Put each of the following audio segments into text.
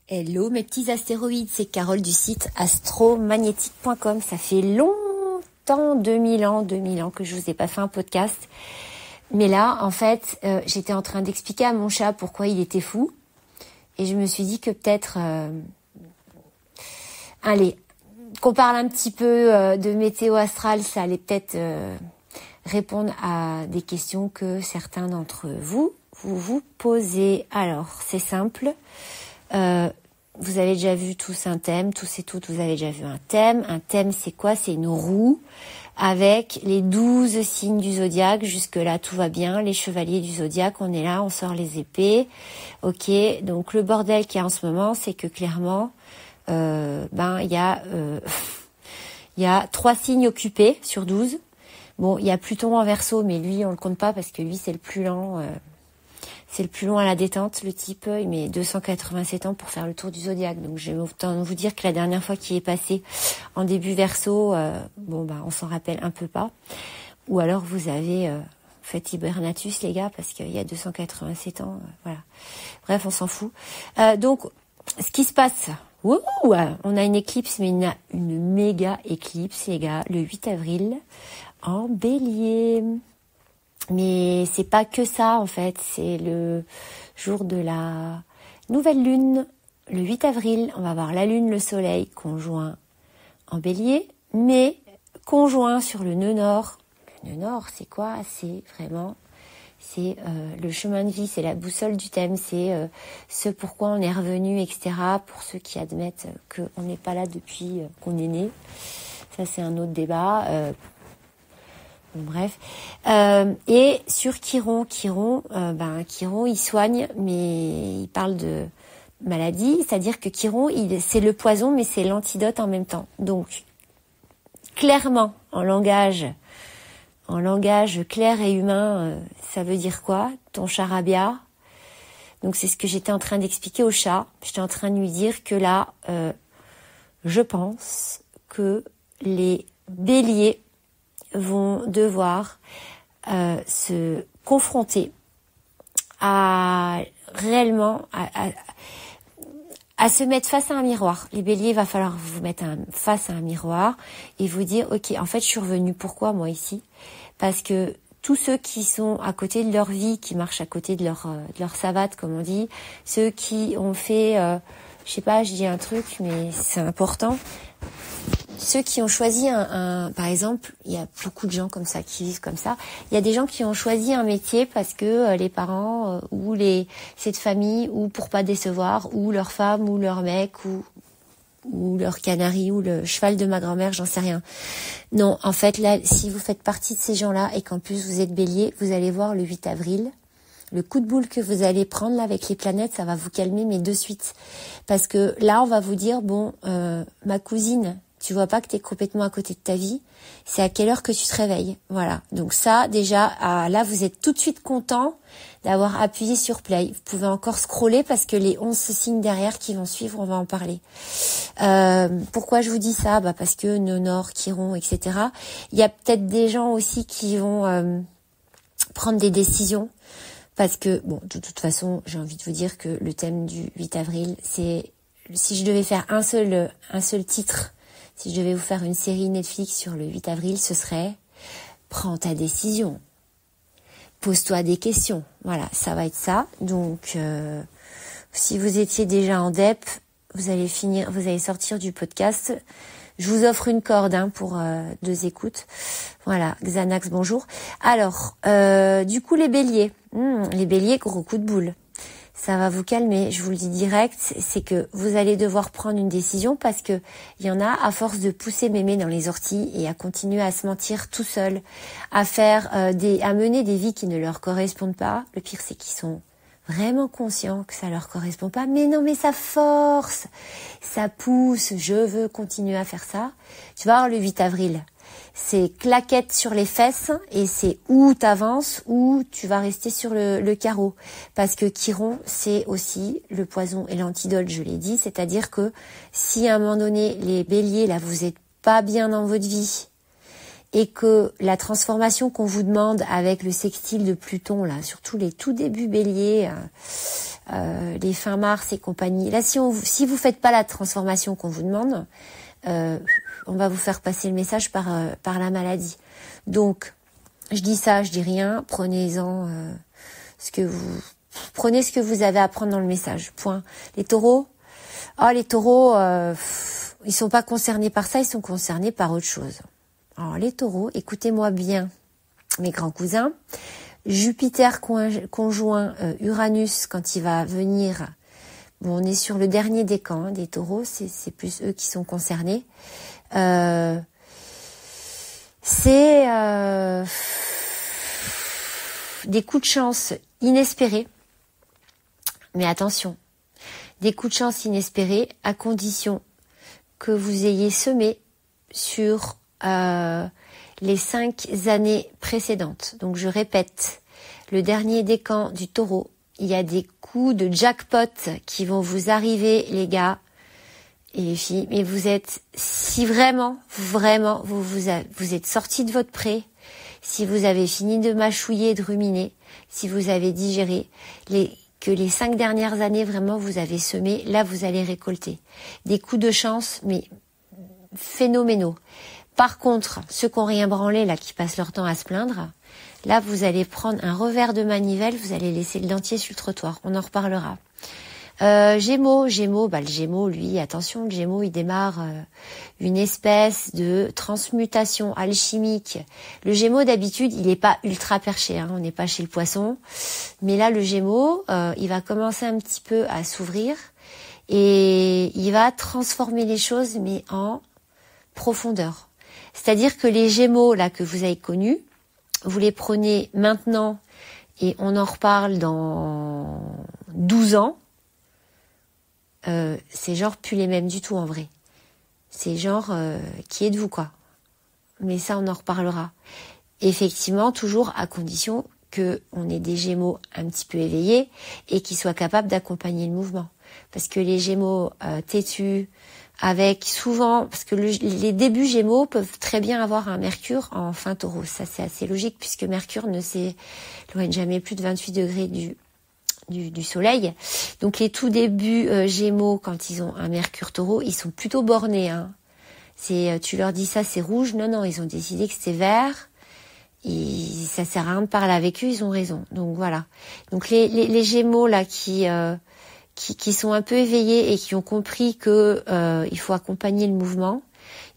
Hello mes petits astéroïdes, c'est Carole du site astromagnétique.com. Ça fait longtemps, 2000 ans que je vous ai pas fait un podcast. Mais là, en fait, j'étais en train d'expliquer à mon chat pourquoi il était fou. Et je me suis dit que peut-être... allez, qu'on parle un petit peu de météo astrale, ça allait peut-être répondre à des questions que certains d'entre vous posez. Alors, c'est simple. Vous avez déjà vu tous un thème, tous et toutes, vous avez déjà vu un thème. Un thème, c'est quoi? C'est une roue avec les 12 signes du zodiaque. Jusque-là, tout va bien. Les chevaliers du zodiaque, on est là, on sort les épées. Ok, donc le bordel qu'il y a en ce moment, c'est que clairement, il y a 3 signes occupés sur 12. Bon, il y a Pluton en Verseau, mais lui, on le compte pas parce que lui, c'est le plus lent. C'est le plus long à la détente, le type, il met 287 ans pour faire le tour du zodiaque. Donc je vais autant vous dire que la dernière fois qu'il est passé en début Verseau, on s'en rappelle un peu pas. Ou alors vous avez fait Hibernatus, les gars, parce qu'il y a 287 ans, voilà. Bref, on s'en fout. Donc, ce qui se passe, on a une éclipse, mais une méga éclipse, les gars, le 8 avril, en Bélier. Mais c'est pas que ça, en fait. C'est le jour de la nouvelle lune, le 8 avril. On va voir la lune, le soleil conjoint en Bélier, mais conjoint sur le nœud nord. Le nœud nord, c'est quoi? C'est le chemin de vie, c'est la boussole du thème, c'est ce pourquoi on est revenu, etc. Pour ceux qui admettent qu'on n'est pas là depuis qu'on est né. Ça, c'est un autre débat. Bref. Et sur Chiron, Chiron, il soigne, mais il parle de maladie, c'est-à-dire que Chiron, c'est le poison, mais c'est l'antidote en même temps. Donc, clairement, en langage clair et humain, ça veut dire quoi? Ton charabia. Donc, c'est ce que j'étais en train d'expliquer au chat. J'étais en train de lui dire que là, je pense que les béliers vont devoir se confronter à se mettre face à un miroir. Les béliers, il va falloir vous mettre face à un miroir et vous dire, ok, en fait, je suis revenu pourquoi moi ici? Parce que tous ceux qui sont à côté de leur vie, qui marchent à côté de leur savate, comme on dit, ceux qui ont fait, je dis un truc, mais c'est important. Ceux qui ont choisi par exemple, il y a beaucoup de gens comme ça qui vivent comme ça. Il y a des gens qui ont choisi un métier parce que les parents ou cette famille, ou pour pas décevoir, ou leur femme ou leur mec ou leur canari ou le cheval de ma grand-mère, j'en sais rien. Non, en fait là, si vous faites partie de ces gens-là et qu'en plus vous êtes bélier, vous allez voir le 8 avril. Le coup de boule que vous allez prendre là avec les planètes, ça va vous calmer, mais de suite. Parce que là, on va vous dire, ma cousine, tu vois pas que t'es complètement à côté de ta vie, c'est à quelle heure que tu te réveilles. Voilà. Donc ça, déjà, là, vous êtes tout de suite content d'avoir appuyé sur play. Vous pouvez encore scroller parce que les 11 signes derrière qui vont suivre, on va en parler. Pourquoi je vous dis ça? Parce que nœud nord, Chiron, etc. Il y a peut-être des gens aussi qui vont prendre des décisions. Parce que, de toute façon, j'ai envie de vous dire que le thème du 8 avril, c'est, si je devais faire un seul titre, si je devais vous faire une série Netflix sur le 8 avril, ce serait « Prends ta décision ». Pose-toi des questions. Voilà, ça va être ça. Donc, si vous étiez déjà en DEP, vous allez sortir du podcast. Je vous offre une corde pour 2 écoutes. Voilà, Xanax, bonjour. Alors, du coup, les béliers. Les béliers, gros coup de boule. Ça va vous calmer, je vous le dis direct, c'est que vous allez devoir prendre une décision parce que il y en a, à force de pousser mémé dans les orties et à continuer à se mentir tout seul, à mener des vies qui ne leur correspondent pas. Le pire, c'est qu'ils sont vraiment conscients que ça leur correspond pas. Mais non, mais ça force, ça pousse, je veux continuer à faire ça. Tu vas voir le 8 avril. C'est claquette sur les fesses et c'est où t'avances ou tu vas rester sur le carreau. Parce que Chiron, c'est aussi le poison et l'antidote, je l'ai dit. C'est-à-dire que si à un moment donné, les béliers, là, vous êtes pas bien dans votre vie et que la transformation qu'on vous demande avec le sextile de Pluton, là, surtout les tout débuts Bélier, les fins mars et compagnie, là, si vous faites pas la transformation qu'on vous demande, on va vous faire passer le message par la maladie. Donc, je dis ça, je dis rien, prenez-en prenez ce que vous avez à prendre dans le message. Point. Les taureaux, ils sont pas concernés par ça, ils sont concernés par autre chose. Alors les taureaux, écoutez-moi bien, mes grands cousins. Jupiter conjoint Uranus quand il va venir. Bon, on est sur le dernier décan des taureaux, c'est plus eux qui sont concernés. C'est des coups de chance inespérés. Mais attention, des coups de chance inespérés à condition que vous ayez semé sur les 5 années précédentes. Donc je répète, le dernier décan du taureau, il y a des coups de jackpot qui vont vous arriver, les gars et les filles. Mais si vraiment, vous êtes sortis de votre pré, si vous avez fini de mâchouiller et de ruminer, si vous avez digéré, que les 5 dernières années, vraiment, vous avez semé, là, vous allez récolter. Des coups de chance, mais phénoménaux. Par contre, ceux qui n'ont rien branlé, là, qui passent leur temps à se plaindre, là, vous allez prendre un revers de manivelle, vous allez laisser le dentier sur le trottoir. On en reparlera. Gémeaux, le Gémeaux, lui, attention, le Gémeaux, il démarre une espèce de transmutation alchimique. Le Gémeaux, d'habitude, il n'est pas ultra perché, on n'est pas chez le Poisson. Mais là, le Gémeaux, il va commencer un petit peu à s'ouvrir et il va transformer les choses, mais en profondeur. C'est-à-dire que les Gémeaux, là, que vous avez connus, vous les prenez maintenant et on en reparle dans 12 ans. C'est genre plus les mêmes du tout en vrai. C'est genre qui êtes-vous quoi. Mais ça on en reparlera. Effectivement, toujours à condition que on ait des Gémeaux un petit peu éveillés et qui soient capables d'accompagner le mouvement. Parce que les Gémeaux têtus, avec souvent, parce que les débuts Gémeaux peuvent très bien avoir un Mercure en fin Taureau. Ça c'est assez logique puisque Mercure ne s'éloigne jamais plus de 28 degrés du soleil. Donc les tout débuts Gémeaux, quand ils ont un Mercure Taureau, ils sont plutôt bornés. Tu leur dis ça, c'est rouge. Non, ils ont décidé que c'était vert. Ça sert à rien de parler avec eux, ils ont raison. Donc voilà. Donc les Gémeaux là qui sont un peu éveillés et qui ont compris que il faut accompagner le mouvement,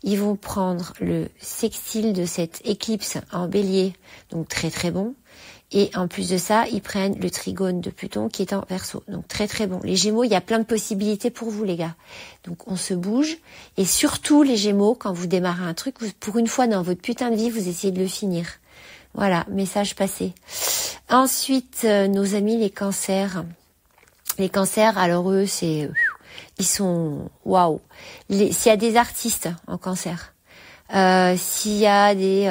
ils vont prendre le sextile de cette éclipse en Bélier, donc très très bon. Et en plus de ça, ils prennent le trigone de Pluton qui est en Verseau. Donc très très bon. Les Gémeaux, il y a plein de possibilités pour vous les gars. Donc on se bouge. Et surtout les Gémeaux, quand vous démarrez un truc, pour une fois dans votre putain de vie, vous essayez de le finir. Voilà, message passé. Ensuite, nos amis les cancers. Les cancers, alors eux, ils sont waouh. S'il y a des artistes en cancer, s'il y a des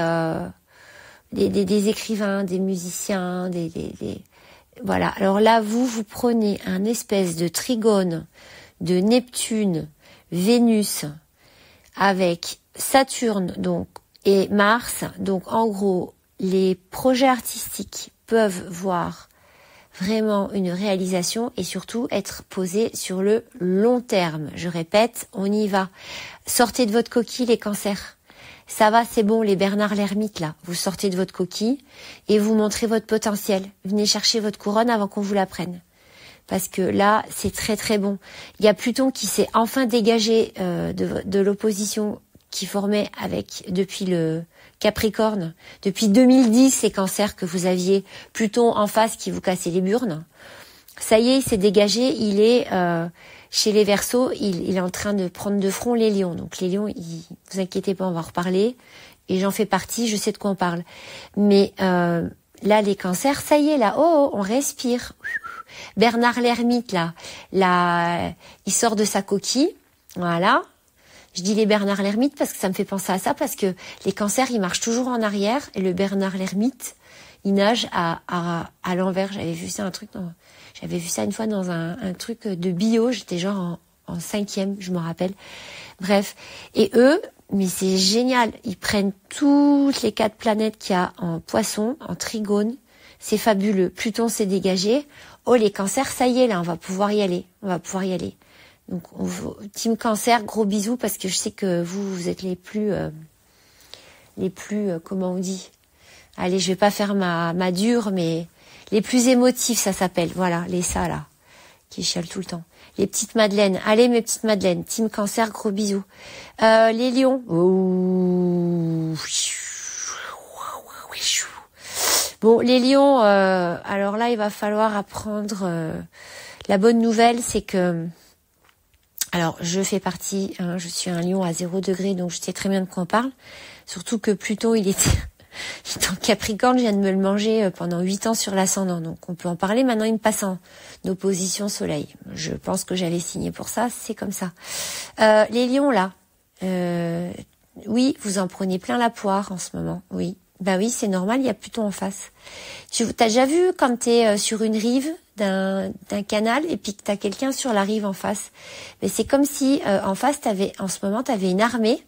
écrivains, des musiciens, voilà. Alors là, vous prenez un espèce de trigone de Neptune, Vénus, avec Saturne, donc, et Mars. Donc, en gros, les projets artistiques peuvent voir vraiment une réalisation et surtout être posés sur le long terme. Je répète, on y va. Sortez de votre coquille, les cancers. Ça va, c'est bon, les Bernard l'ermite, là. Vous sortez de votre coquille et vous montrez votre potentiel. Venez chercher votre couronne avant qu'on vous la prenne. Parce que là, c'est très très bon. Il y a Pluton qui s'est enfin dégagé de l'opposition qui formait depuis le Capricorne. Depuis 2010, ces cancers que vous aviez Pluton en face qui vous cassait les burnes. Ça y est, il s'est dégagé, il est... Chez les Verseaux, il est en train de prendre de front les lions. Donc les lions, vous inquiétez pas, on va en reparler. Et j'en fais partie, je sais de quoi on parle. Mais là, les cancers, ça y est, là, on respire. Bernard l'ermite, là, il sort de sa coquille. Voilà. Je dis les Bernard l'ermite parce que ça me fait penser à ça, parce que les cancers, ils marchent toujours en arrière. Et le Bernard l'ermite, il nage à l'envers. J'avais vu ça une fois dans un truc de bio. J'étais genre en 5e, je me rappelle. Bref. Et eux, mais c'est génial. Ils prennent toutes les 4 planètes qu'il y a en Poisson, en Trigone. C'est fabuleux. Pluton s'est dégagé. Oh, les cancers, ça y est, là, on va pouvoir y aller. Donc, team cancer, gros bisous, parce que je sais que vous êtes les plus, comment on dit? Allez, je vais pas faire ma dure, mais les plus émotifs, ça s'appelle. Voilà, les ça, là, qui chialent tout le temps. Les petites madeleines. Allez, mes petites madeleines. Team cancer, gros bisous. Les lions. Ouh. Bon, les lions, alors là, il va falloir apprendre. La bonne nouvelle, c'est que... Alors, je fais partie, je suis un lion à 0 degré, donc je sais très bien de quoi on parle. Surtout que Pluton, il était en Capricorne, je viens de me le manger pendant 8 ans sur l'ascendant. Donc, on peut en parler. Maintenant, il me passe en opposition soleil. Je pense que j'allais signer pour ça, c'est comme ça. Les lions, là, oui, vous en prenez plein la poire en ce moment, oui. Bah oui, c'est normal, il y a Pluton en face. T'as déjà vu quand t'es sur une rive d'un canal et puis que t'as quelqu'un sur la rive en face. Mais c'est comme si en face en ce moment t'avais une armée.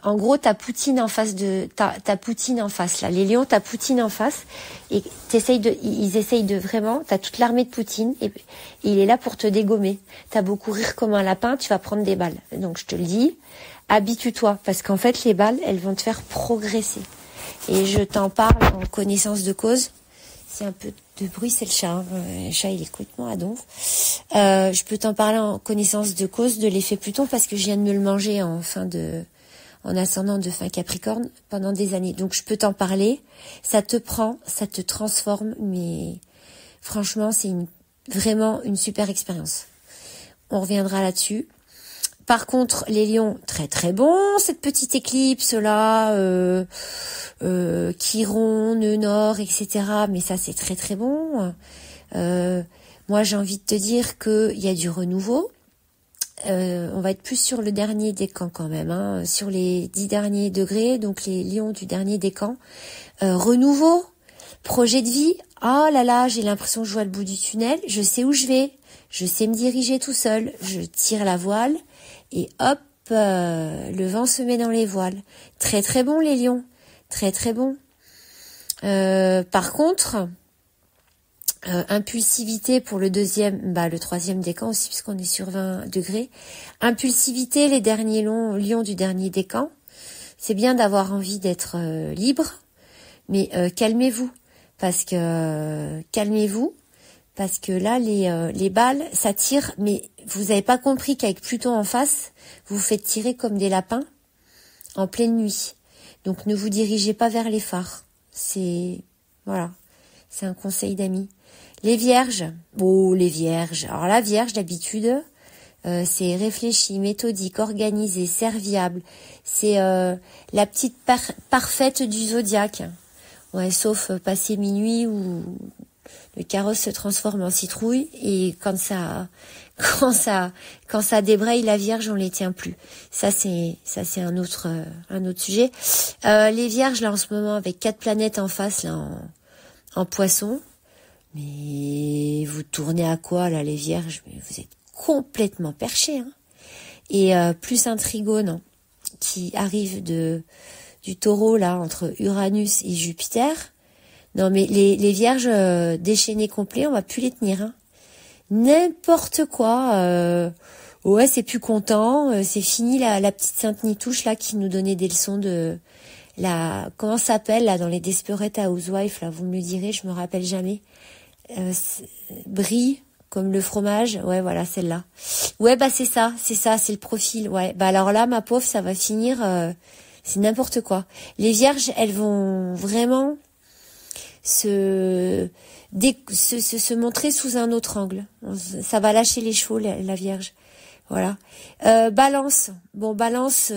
En gros, t'as Poutine en face t'as Poutine en face là. Les lions, t'as Poutine en face et ils essayent de vraiment. T'as toute l'armée de Poutine et il est là pour te dégommer. T'as beau courir comme un lapin, tu vas prendre des balles. Donc je te le dis. Habitue-toi, parce qu'en fait, les balles, elles vont te faire progresser. Et je t'en parle en connaissance de cause. C'est un peu de bruit, c'est le chat. Hein. Le chat, il écoute moi à donf. Je peux t'en parler en connaissance de cause de l'effet Pluton, parce que je viens de me le manger en ascendant de fin Capricorne pendant des années. Donc, je peux t'en parler. Ça te prend, ça te transforme, mais franchement, c'est vraiment une super expérience. On reviendra là-dessus. Par contre, les lions, très très bon, cette petite éclipse là, Chiron, nœud nord, etc. Mais ça c'est très très bon. Moi j'ai envie de te dire qu'il y a du renouveau. On va être plus sur le dernier décan quand même, hein, sur les 10 derniers degrés, donc les lions du dernier décan. Renouveau, projet de vie. Oh là là, j'ai l'impression que je vois le bout du tunnel. Je sais où je vais. Je sais me diriger tout seul. Je tire la voile. Et hop, le vent se met dans les voiles. Très très bon les lions, très très bon. Par contre, impulsivité pour le troisième décan aussi, puisqu'on est sur 20 degrés. Impulsivité, les derniers lions du dernier décan. C'est bien d'avoir envie d'être libre, mais calmez-vous, parce que là les balles ça tire, mais vous n'avez pas compris qu'avec Pluton en face, vous vous faites tirer comme des lapins en pleine nuit. Donc ne vous dirigez pas vers les phares. C'est un conseil d'amis. Les vierges, les vierges. Alors la vierge d'habitude, c'est réfléchi, méthodique, organisé, serviable. C'est la petite parfaite du zodiaque. Ouais, sauf passer minuit où le carrosse se transforme en citrouille et quand ça débraye la Vierge, on les tient plus. Ça c'est un autre sujet. Les Vierges là en ce moment avec 4 planètes en face là en Poisson. Mais vous tournez à quoi là les Vierges? Mais vous êtes complètement perchés, hein. Et plus un trigone qui arrive du Taureau là entre Uranus et Jupiter. Non mais les Vierges déchaînées complets, on va plus les tenir, hein. N'importe quoi. Ouais, c'est plus content, c'est fini la petite Sainte Nitouche là qui nous donnait des leçons de comment ça s'appelle là dans les Desperate Housewives là, vous me le direz, je me rappelle jamais. Brie comme le fromage, ouais voilà celle-là. Ouais bah c'est ça, c'est le profil. Ouais bah alors là ma pauvre ça va finir, c'est n'importe quoi. Les Vierges elles vont vraiment se montrer sous un autre angle. Ça va lâcher les chevaux la Vierge. Voilà. Balance. Bon Balance,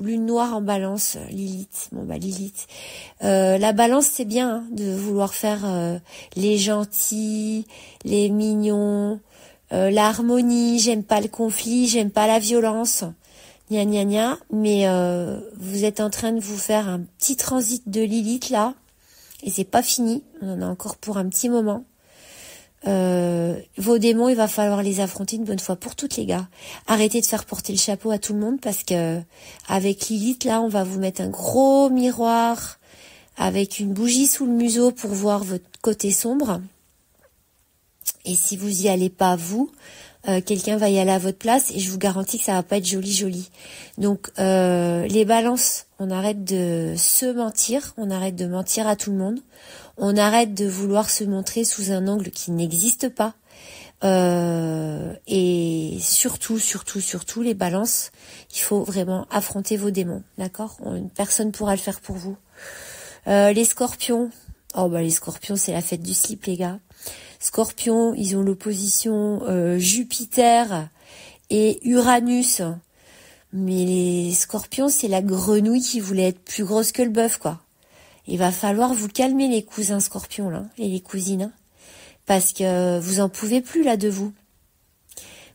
lune noire en Balance, Lilith. Bon bah Lilith. La Balance c'est bien hein, de vouloir faire les gentils, les mignons, l'harmonie. J'aime pas le conflit, j'aime pas la violence. Gna gna gna. Mais vous êtes en train de vous faire un petit transit de Lilith là. Et c'est pas fini, on en a encore pour un petit moment. Vos démons, il va falloir les affronter une bonne fois pour toutes, les gars. Arrêtez de faire porter le chapeau à tout le monde, parce que avec Lilith, là, on va vous mettre un gros miroir avec une bougie sous le museau pour voir votre côté sombre. Et si vous y allez pas, vous, quelqu'un va y aller à votre place, et je vous garantis que ça va pas être joli. Donc les balances, on arrête de se mentir, on arrête de mentir à tout le monde, on arrête de vouloir se montrer sous un angle qui n'existe pas. Et surtout, les balances, il faut vraiment affronter vos démons, d'accord? Personne pourra le faire pour vous. Les scorpions, les scorpions, c'est la fête du slip, les gars. Scorpions, ils ont l'opposition Jupiter et Uranus. Mais les scorpions, c'est la grenouille qui voulait être plus grosse que le bœuf, quoi. Il va falloir vous calmer, les cousins scorpions, là, et les cousines, hein, parce que vous en pouvez plus, là, de vous.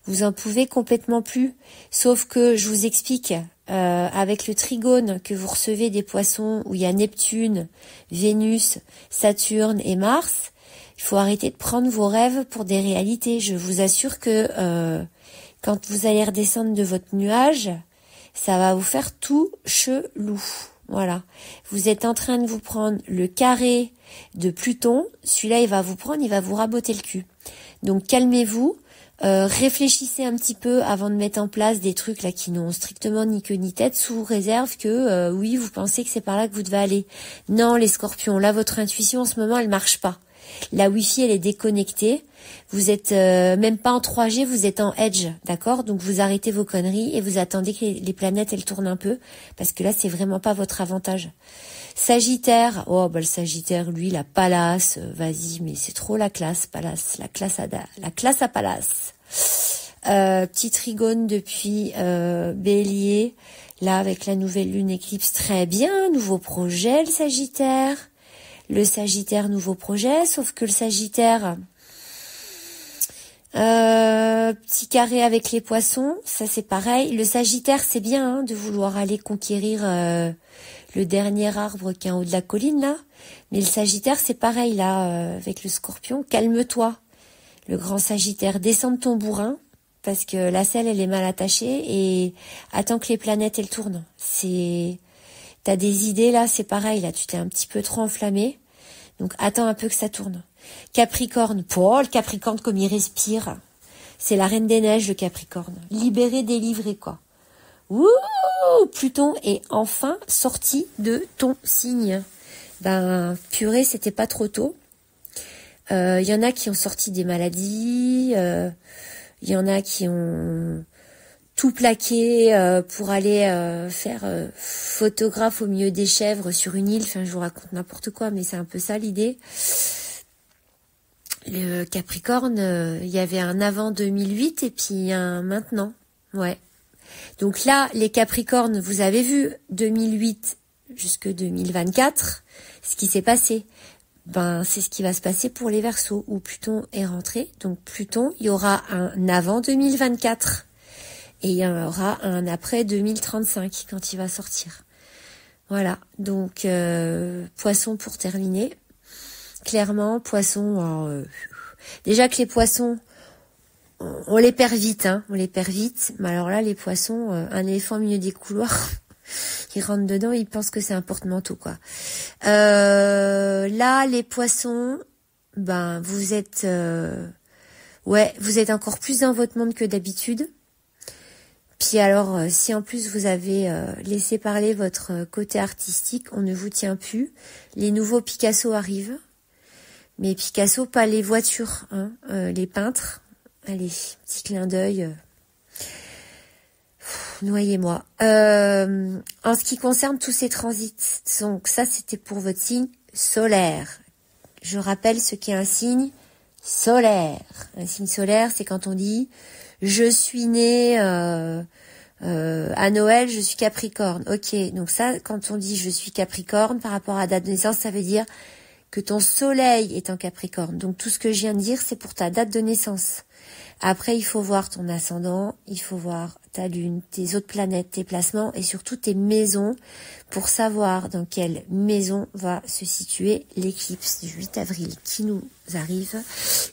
Vous en pouvez complètement plus. Sauf que, je vous explique, avec le trigone que vous recevez des poissons, où il y a Neptune, Vénus, Saturne et Mars, il faut arrêter de prendre vos rêves pour des réalités. Je vous assure que quand vous allez redescendre de votre nuage, ça va vous faire tout chelou. Voilà. Vous êtes en train de vous prendre le carré de Pluton. Celui-là, il va vous raboter le cul. Donc calmez-vous. Réfléchissez un petit peu avant de mettre en place des trucs là qui n'ont strictement ni queue ni tête, sous réserve que oui, vous pensez que c'est par là que vous devez aller. Non, les scorpions, là, votre intuition en ce moment, elle marche pas. La Wi-Fi, elle est déconnectée. Vous êtes même pas en 3G, vous êtes en Edge, d'accord? Donc vous arrêtez vos conneries et vous attendez que les planètes, elles tournent un peu, parce que là, c'est vraiment pas votre avantage. Sagittaire, le Sagittaire, lui, la Pallas, vas-y, mais c'est trop la classe, Pallas, la classe à Pallas. Petit trigone depuis Bélier, là, avec la nouvelle lune éclipse, très bien, nouveau projet, le Sagittaire. Le Sagittaire, nouveau projet, sauf que le Sagittaire, petit carré avec les poissons, ça c'est pareil. Le Sagittaire, c'est bien de vouloir aller conquérir le dernier arbre qui est en haut de la colline, là. Mais le Sagittaire, c'est pareil, là, avec le Scorpion. Calme-toi, le grand Sagittaire. Descends de ton bourrin, parce que la selle, elle est mal attachée, et attends que les planètes, elles tournent. T'as des idées, là, c'est pareil, là, tu t'es un petit peu trop enflammé. Donc, attends un peu que ça tourne. Capricorne. Le Capricorne, comme il respire. C'est la reine des neiges, le Capricorne. Libéré, délivré, quoi. Ouh, Pluton est enfin sorti de ton signe. Purée, c'était pas trop tôt. Y en a qui ont sorti des maladies. Y en a qui ont tout plaqué pour aller faire photographe au milieu des chèvres sur une île. Enfin, je vous raconte n'importe quoi, mais c'est un peu ça l'idée. Le Capricorne, il y avait un avant 2008 et puis un maintenant. Ouais. Donc là, les Capricornes, vous avez vu 2008 jusque 2024, ce qui s'est passé. C'est ce qui va se passer pour les Verseaux, où Pluton est rentré. Donc Pluton, il y aura un avant 2024. Et il y en aura un après 2035 quand il va sortir. Voilà, donc Poisson pour terminer. Clairement, Poisson, déjà que les Poissons, on les perd vite, hein, on les perd vite. Mais alors là, les Poissons, un éléphant au milieu des couloirs, il rentre dedans, il pense que c'est un porte-manteau, quoi. Là, les Poissons, vous êtes, vous êtes encore plus dans votre monde que d'habitude. Puis alors, si en plus vous avez laissé parler votre côté artistique, on ne vous tient plus. Les nouveaux Picasso arrivent. Mais Picasso, pas les voitures, hein, les peintres. Allez, petit clin d'œil. Noyez-moi. En ce qui concerne tous ces transits, donc ça c'était pour votre signe solaire. Je rappelle ce qu'est un signe solaire. Un signe solaire, c'est quand on dit je suis né à Noël, je suis Capricorne. Ok, donc ça, quand on dit je suis Capricorne, par rapport à la date de naissance, ça veut dire que ton soleil est en Capricorne. Donc tout ce que je viens de dire, c'est pour ta date de naissance. Après, il faut voir ton ascendant, il faut voir ta lune, tes autres planètes, tes placements et surtout tes maisons pour savoir dans quelle maison va se situer l'éclipse du 8 avril qui nous arrive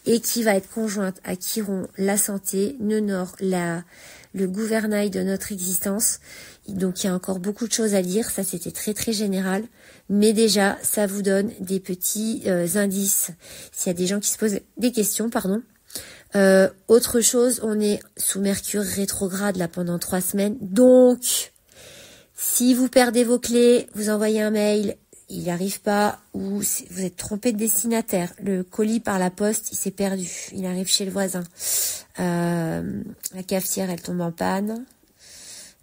et qui va être conjointe à Chiron, la santé, nœud nord, le gouvernail de notre existence. Donc il y a encore beaucoup de choses à lire, ça c'était très très général, mais déjà ça vous donne des petits indices s'il y a des gens qui se posent des questions, pardon. Autre chose, on est sous Mercure rétrograde là pendant 3 semaines. Donc, si vous perdez vos clés, vous envoyez un mail, il n'y arrive pas, ou vous êtes trompé de destinataire, le colis par la poste, il s'est perdu, il arrive chez le voisin. La cafetière, elle tombe en panne.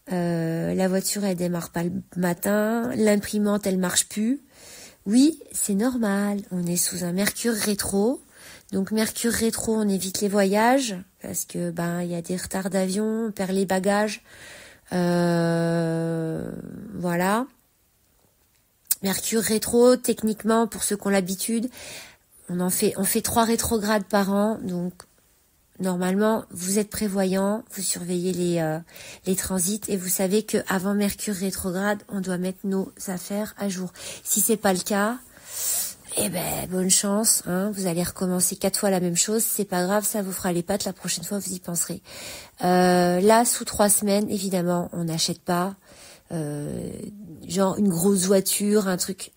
La voiture, elle démarre pas le matin. L'imprimante, elle marche plus. Oui, c'est normal. On est sous un Mercure rétro. Donc Mercure rétro, on évite les voyages parce que il y a des retards d'avion, on perd les bagages. Voilà. Mercure rétro, techniquement, pour ceux qui ont l'habitude, on fait 3 rétrogrades par an. Donc normalement, vous êtes prévoyant, vous surveillez les transits et vous savez que avant Mercure rétrograde, on doit mettre nos affaires à jour. Si c'est pas le cas, bonne chance, hein, vous allez recommencer 4 fois la même chose, c'est pas grave, ça vous fera les pattes, la prochaine fois vous y penserez. Là, sous 3 semaines, évidemment, on n'achète pas, genre une grosse voiture, un truc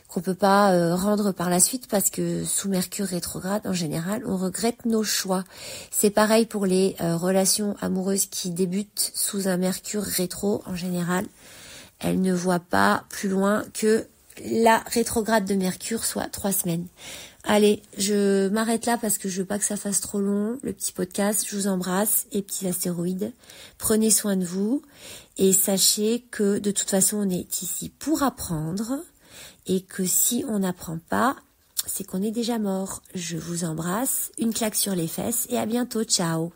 qu'on peut pas rendre par la suite parce que sous Mercure rétrograde, en général, on regrette nos choix. C'est pareil pour les relations amoureuses qui débutent sous un Mercure rétro, en général, elles ne voient pas plus loin que la rétrograde de Mercure, soit 3 semaines. Allez, je m'arrête là parce que je veux pas que ça fasse trop long, le petit podcast. Je vous embrasse et petits astéroïdes. Prenez soin de vous et sachez que de toute façon, on est ici pour apprendre et que si on n'apprend pas, c'est qu'on est déjà mort. Je vous embrasse, une claque sur les fesses et à bientôt. Ciao.